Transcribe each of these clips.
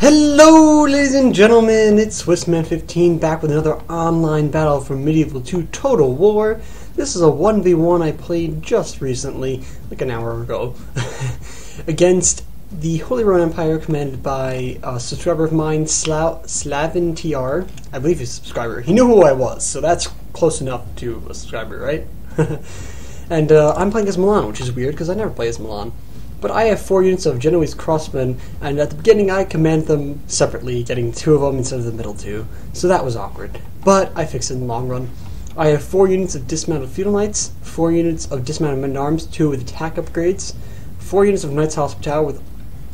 Hello ladies and gentlemen, it's Swissman 15 back with another online battle from Medieval 2 Total War. This is a 1v1 I played just recently, like an hour ago, against the Holy Roman Empire commanded by a subscriber of mine, Slavin TR. I believe he's a subscriber. He knew who I was, so that's close enough to a subscriber, right? And I'm playing as Milan, which is weird because I never play as Milan. But I have 4 units of Genoese crossmen, and at the beginning I commanded them separately, getting 2 of them instead of the middle 2. So that was awkward. But I fixed it in the long run. I have 4 units of dismounted feudal knights, 4 units of dismounted men-at-arms, 2 with attack upgrades, 4 units of Knights Hospitaller with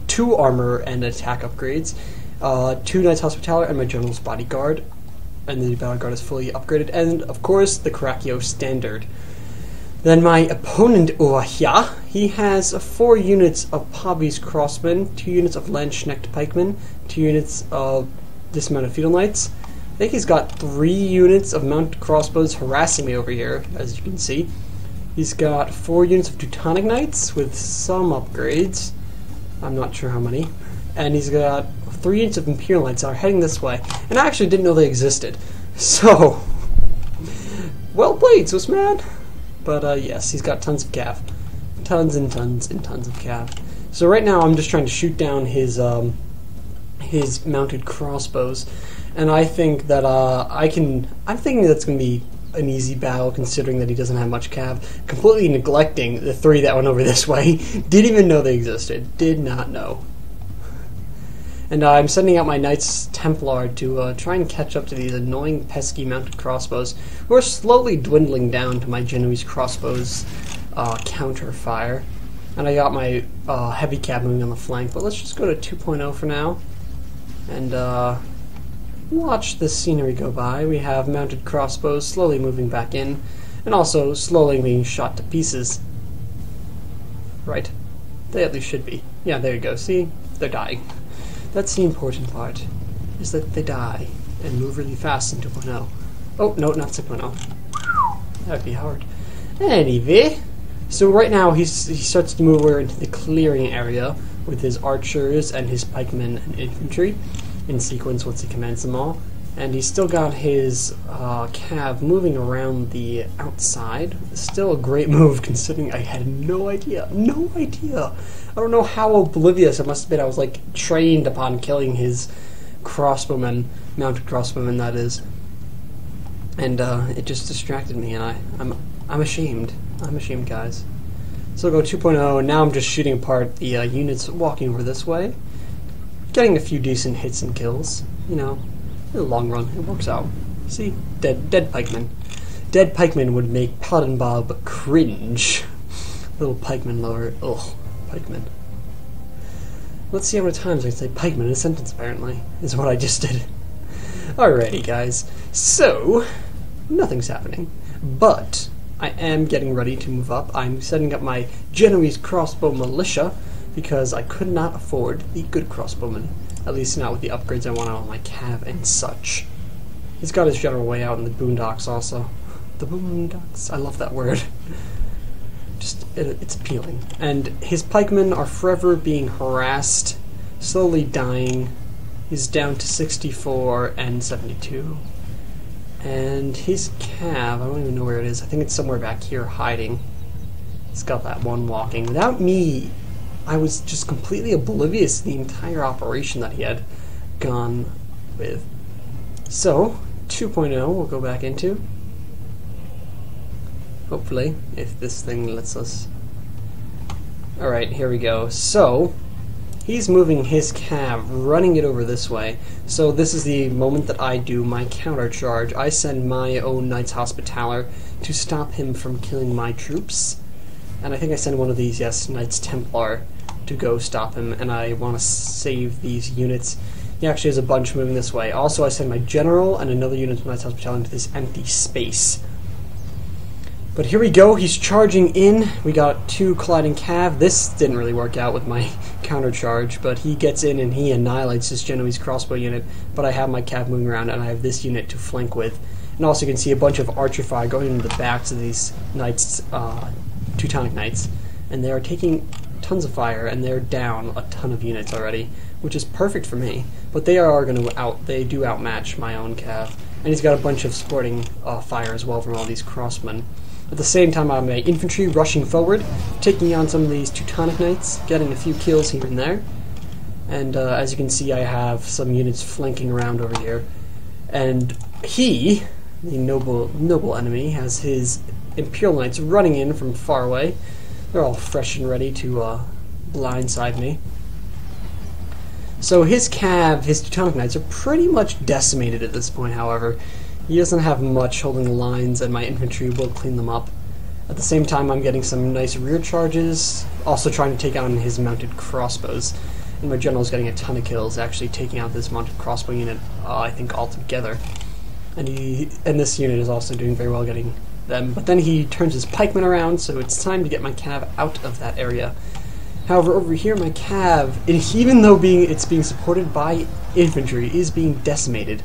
2 armor and attack upgrades, 2 Knights Hospitaller and my General's Bodyguard, and the Bodyguard is fully upgraded, and of course the Caraccio Standard. Then my opponent over here, he has 4 units of Pavese crossmen, 2 units of Landsknecht pikemen, 2 units of dismounted feudal knights. I think he's got 3 units of mounted crossbows harassing me over here, as you can see. He's got 4 units of Teutonic knights with some upgrades. I'm not sure how many. And he's got 3 units of Imperial knights that are heading this way. And I actually didn't know they existed. So, well played, Swissman. But yes, he's got tons of cav. Tons and tons and tons of cav. So right now I'm just trying to shoot down his mounted crossbows. And I think that I'm thinking that's going to be an easy battle considering that he doesn't have much cav. Completely neglecting the 3 that went over this way. Didn't even know they existed. Did not know. And I'm sending out my Knights Templar to try and catch up to these annoying, pesky mounted crossbows, who are slowly dwindling down to my Genoese crossbows counter fire. And I got my heavy cav moving on the flank, but let's just go to 2.0 for now. And watch the scenery go by. We have mounted crossbows slowly moving back in, and also slowly being shot to pieces. Right? They at least should be. Yeah, there you go. See? They're dying. That's the important part, is that they die and move really fast in 2.0. Oh, no, not 6.0. That would be hard. Anyway, so right now he starts to move over into the clearing area with his archers and his pikemen and infantry in sequence once he commands them all. And he's still got his cav moving around the outside. Still a great move considering I had no idea. No idea. I don't know how oblivious it must have been. I was like trained upon killing his crossbowmen, mounted crossbowmen that is. And it just distracted me, and I'm ashamed. I'm ashamed, guys. So I'll go 2.0, and now I'm just shooting apart the units walking over this way. Getting a few decent hits and kills, you know. In the long run, it works out. See? Dead pikemen. Dead pikemen would make Paladin Bob cringe. Little pikeman lover. Ugh, pikemen. Let's see how many times I can say pikeman in a sentence, apparently, is what I just did. Alrighty, guys. So, nothing's happening. But, I am getting ready to move up. I'm setting up my Genoese crossbow militia, because I could not afford the good crossbowmen. At least not with the upgrades I want on my cav and such. He's got his general way out in the boondocks also. The boondocks. I love that word. Just, it's appealing. And his pikemen are forever being harassed, slowly dying. He's down to 64 and 72. And his cav, I don't even know where it is. I think it's somewhere back here hiding. He's got that one walking. Without me, I was just completely oblivious to the entire operation that he had gone with. So, 2.0 we'll go back into. Hopefully, if this thing lets us. Alright, here we go. So, he's moving his cav, running it over this way. So this is the moment that I do my counter charge. I send my own Knights Hospitaller to stop him from killing my troops. And I think I send one of these, yes, Knights Templar to go stop him, and I want to save these units. He actually has a bunch moving this way. Also, I send my general and another unit of Knights Hospitaller into this empty space. But here we go, he's charging in. We got 2 colliding cav. This didn't really work out with my counter charge, but he gets in and he annihilates this Genoese crossbow unit. But I have my cav moving around, and I have this unit to flank with. And also you can see a bunch of archer fire going into the backs of these knights, Teutonic knights. And they are taking tons of fire, and they're down a ton of units already. which is perfect for me. But they are going to they do outmatch my own cav. And he's got a bunch of supporting fire as well from all these crossmen. At the same time, I'm my infantry rushing forward, taking on some of these Teutonic Knights, getting a few kills here and there. And as you can see, I have some units flanking around over here. And he, the noble enemy, has his Imperial Knights running in from far away. They're all fresh and ready to blindside me. So his cav, his Teutonic Knights, are pretty much decimated at this point, however. He doesn't have much holding the lines, and my infantry will clean them up. At the same time, I'm getting some nice rear charges, also trying to take on his mounted crossbows. And my general's getting a ton of kills, actually taking out this mounted crossbow unit, I think, altogether. And this unit is also doing very well getting them. But then he turns his pikemen around, so it's time to get my cav out of that area. However, over here, my cav, even though it's being supported by infantry, is being decimated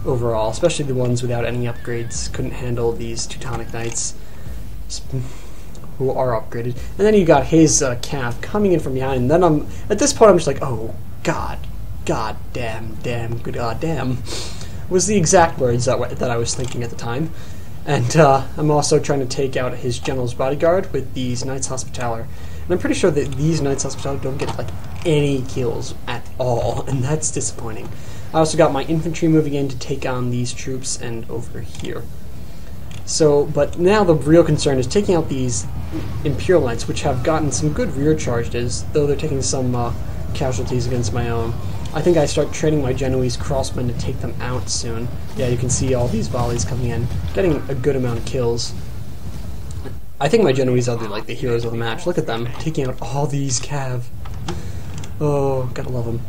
overall, especially the ones without any upgrades. Couldn't handle these Teutonic Knights who are upgraded. And then you got his cav coming in from behind, and then at this point I'm just like, oh god damn was the exact words that I was thinking at the time. And I'm also trying to take out his general's bodyguard with these Knights Hospitaller. And I'm pretty sure that these Knights Hospitaller don't get like any kills at all, and that's disappointing. I also got my infantry moving in to take on these troops and over here. So, but now the real concern is taking out these Imperial Knights, which have gotten some good rear charges, though they're taking some casualties against my own. I think I start training my Genoese crossmen to take them out soon. Yeah, you can see all these volleys coming in, getting a good amount of kills. I think my Genoese are the heroes of the match. Look at them, taking out all these cav. Oh, gotta love them.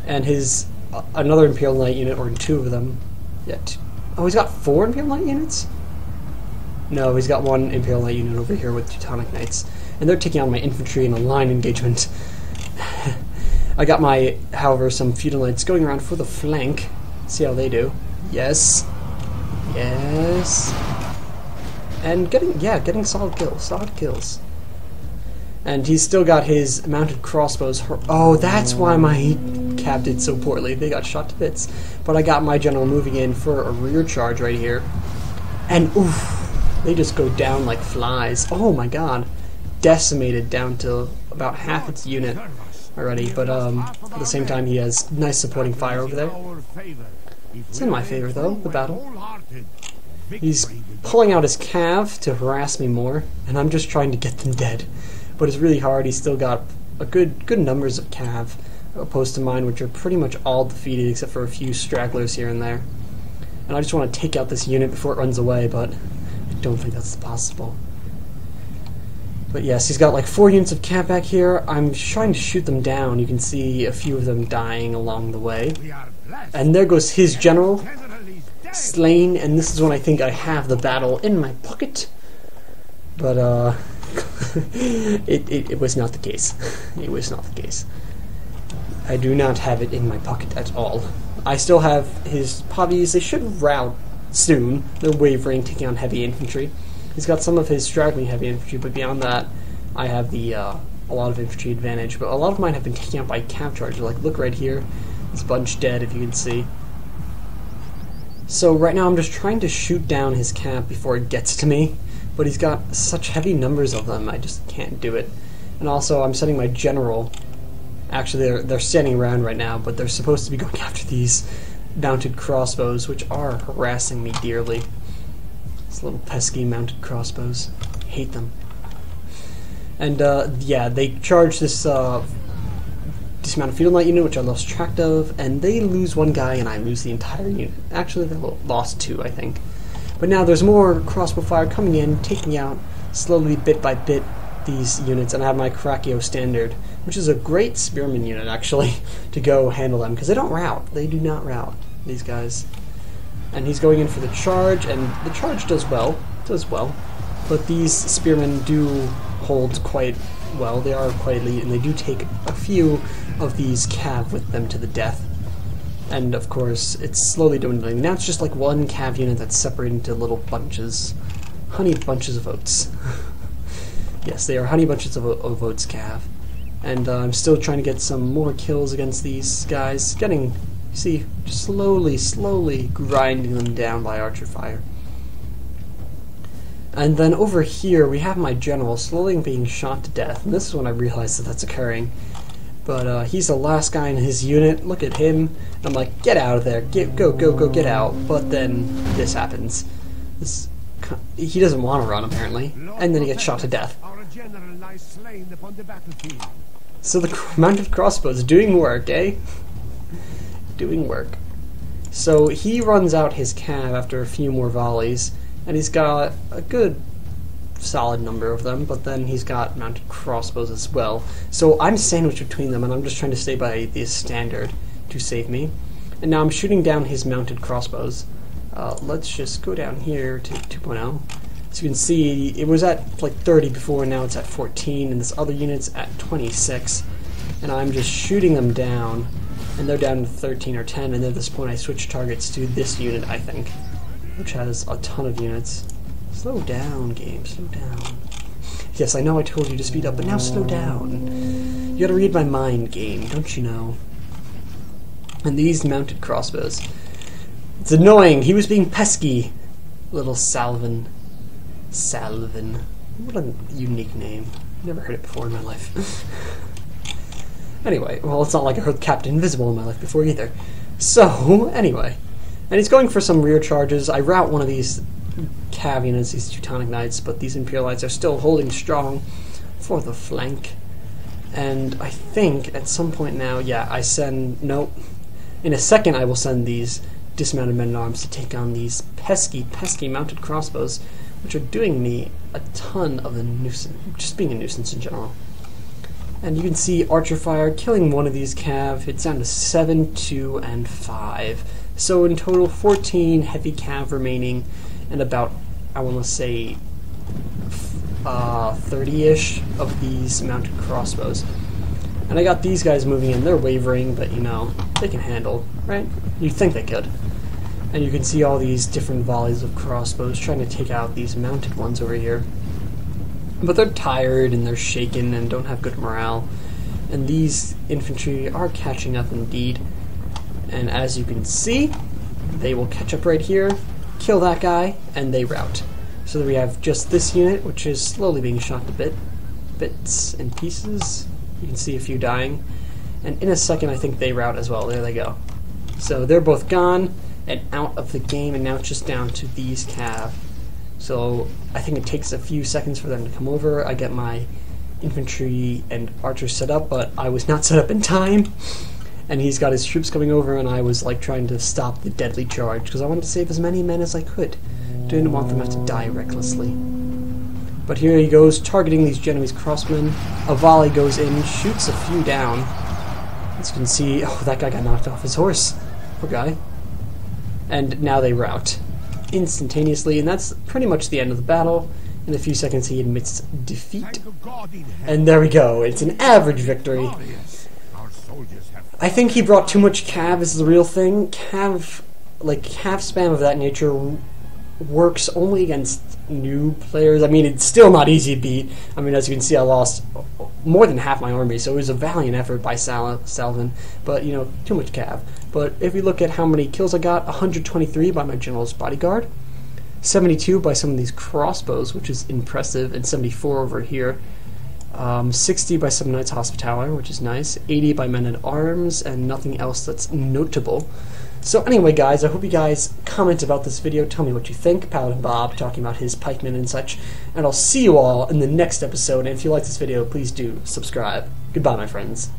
And his another Imperial Knight unit, or two of them. Yeah. Oh, he's got 4 Imperial Knight units? No, he's got 1 Imperial Knight unit over here with Teutonic Knights. And they're taking on my infantry in a line engagement. I got however, some Feudal Knights going around for the flank. See how they do. Yes. Yes. And getting solid kills. And he's still got his mounted crossbows. Oh, that's why my cav did so poorly. They got shot to bits. But I got my general moving in for a rear charge right here. And oof, they just go down like flies. Oh my god. Decimated down to about half its unit already. But at the same time, he has nice supporting fire over there. It's in my favor, though, the battle. He's pulling out his cav to harass me more, and I'm just trying to get them dead. But it's really hard. He's still got a good numbers of cav, opposed to mine, which are pretty much all defeated except for a few stragglers here and there. And I just want to take out this unit before it runs away, but I don't think that's possible. But yes, he's got like 4 units of cav back here. I'm trying to shoot them down. You can see a few of them dying along the way. And there goes his general, slain, and this is when I think I have the battle in my pocket. But it was not the case. It was not the case. I do not have it in my pocket at all. I still have his Pavis. They should rout soon. They're wavering, taking on heavy infantry. He's got some of his straggling heavy infantry, but beyond that, I have the a lot of infantry advantage. But a lot of mine have been taken out by cav charges. Like, look right here. This bunch dead, if you can see. So right now I'm just trying to shoot down his cav before it gets to me. But he's got such heavy numbers of them, I just can't do it. And also, I'm sending my general. Actually, they're standing around right now, but they're supposed to be going after these mounted crossbows, which are harassing me dearly. These little pesky mounted crossbows. Hate them. And, yeah, they charge this dismounted Feudal Knight unit, which I lost track of, and they lose 1 guy, and I lose the entire unit. Actually, they lost 2, I think. But now there's more crossbow fire coming in, taking out, slowly, bit by bit, these units, and I have my Caraccio Standard, which is a great spearman unit, actually, to go handle them, because they don't rout. They do not rout, these guys. And he's going in for the charge, and the charge does well, but these spearmen do hold quite well. They are quite elite, and they do take a few of these cav with them to the death. And of course, it's slowly dwindling. Now it's just like 1 cav unit that's separated into little bunches. Honey bunches of oats. Yes, they are honey bunches of oats cav. And I'm still trying to get some more kills against these guys. You see, just slowly grinding them down by archer fire. And then over here we have my general slowly being shot to death. And this is when I realized that that's occurring. But he's the last guy in his unit. Look at him. And I'm like, get out of there. Go, get out. But then this happens. He doesn't want to run, apparently. And then he gets shot to death. So the mounted crossbow is doing work, eh? Doing work. So he runs out his cav after a few more volleys. And he's got a good solid number of them, but then he's got mounted crossbows as well. So I'm sandwiched between them, and I'm just trying to stay by the standard to save me. And now I'm shooting down his mounted crossbows. Let's just go down here to 2.0. So you can see it was at like 30 before, and now it's at 14, and this other unit's at 26. And I'm just shooting them down, and they're down to 13 or 10, and at this point I switch targets to this unit, I think, which has a ton of units. Slow down, game, slow down. Yes, I know I told you to speed up, but now slow down. You gotta read my mind, game, don't you know? And these mounted crossbows. It's annoying, he was being pesky. Little Salvin. Salvin. What a unique name. Never heard it before in my life. Anyway, well, it's not like I heard Captain Invisible in my life before either. So, anyway. And he's going for some rear charges. I rout one of these cav units, these Teutonic Knights, but these Imperialites are still holding strong for the flank. And I think at some point now, yeah, I send, nope. In a second I will send these dismounted men-at-arms to take on these pesky mounted crossbows, which are doing me a ton of the nuisance, just being a nuisance in general. And you can see archer fire killing one of these cav. It's down to 7, 2, and 5. So in total, 14 heavy cav remaining, and about, I want to say, 30-ish of these mounted crossbows. And I got these guys moving in. They're wavering, but you know, they can handle, right? You'd think they could. And you can see all these different volleys of crossbows trying to take out these mounted ones over here. But they're tired and they're shaken and don't have good morale. And these infantry are catching up indeed. And as you can see, they will catch up right here, kill that guy, and they rout. So that we have just this unit, which is slowly being shot to bits and pieces. You can see a few dying. And in a second, I think they rout as well. There they go. So they're both gone and out of the game, and now it's just down to these cav. So I think it takes a few seconds for them to come over. I get my infantry and archers set up, but I was not set up in time. And he's got his troops coming over, and I was like trying to stop the deadly charge because I wanted to save as many men as I could. Didn't want them to have to die recklessly. But here he goes, targeting these Genoese crossmen. A volley goes in, shoots a few down. As you can see, oh, that guy got knocked off his horse. Poor guy. And now they rout instantaneously, and that's pretty much the end of the battle. In a few seconds he admits defeat. And there we go, it's an average victory. I think he brought too much cav is the real thing. Cav spam of that nature works only against new players. I mean, it's still not easy to beat. I mean, as you can see, I lost more than half my army, so it was a valiant effort by Salvin, but, you know, too much cav. But if we look at how many kills I got, 123 by my general's bodyguard, 72 by some of these crossbows, which is impressive, and 74 over here. 60 by some Knights Hospitaller, which is nice, 80 by men-at-arms, and nothing else that's notable. So anyway, guys, I hope you guys comment about this video, tell me what you think, Paladin Bob talking about his pikemen and such, and I'll see you all in the next episode, and if you like this video, please do subscribe. Goodbye, my friends.